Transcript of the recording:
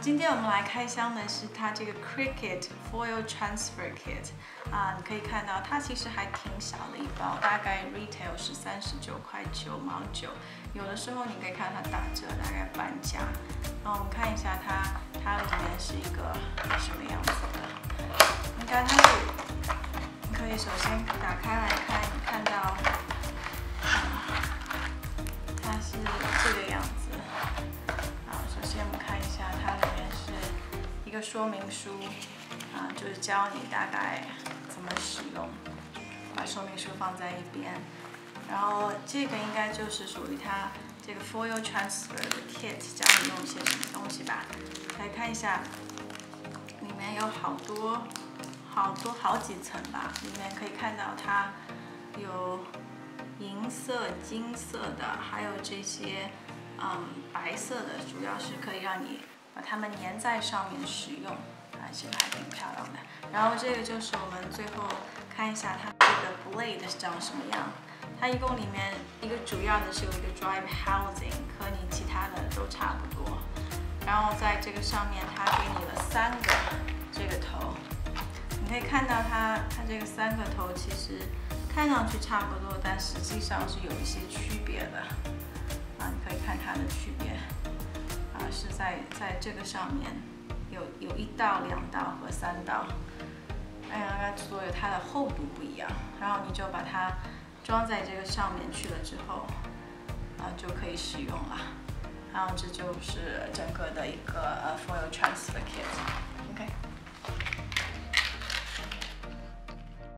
今天我们来开箱的是它这个 Cricut Foil Transfer Kit 你可以看到它其实还挺小的一包，大概 retail 是39.9毛9，有的时候你可以看它打折，大概半价。我们看一下它里面是一个什么样子的。应该它是，你可以首先打开来看，看到它是这个样子。首先我们看一下，它里面是一个说明书，就是教你大概怎么使用，把说明书放在一边。然后这个应该就是属于它这个 Foil Transfer 的 Kit， 教你用一些什么东西吧。来看一下，里面有好几层吧，里面可以看到它有银色、金色的，还有这些。白色的主要是可以让你把它们粘在上面使用，这个还挺漂亮的。然后这个就是我们最后看一下它这个 blade 是长什么样。它一共里面一个主要的是有一个 drive housing， 和你其他的都差不多。然后在这个上面它给你了3个这个头，你可以看到它这个3个头其实看上去差不多，但实际上是有一些区别的。你可以看它的区别，是在这个上面有1道、2道和3道，所有它的厚度不一样。然后你就把它装在这个上面去了之后，就可以使用了。然后这就是整个的一个Foil Transfer Kit。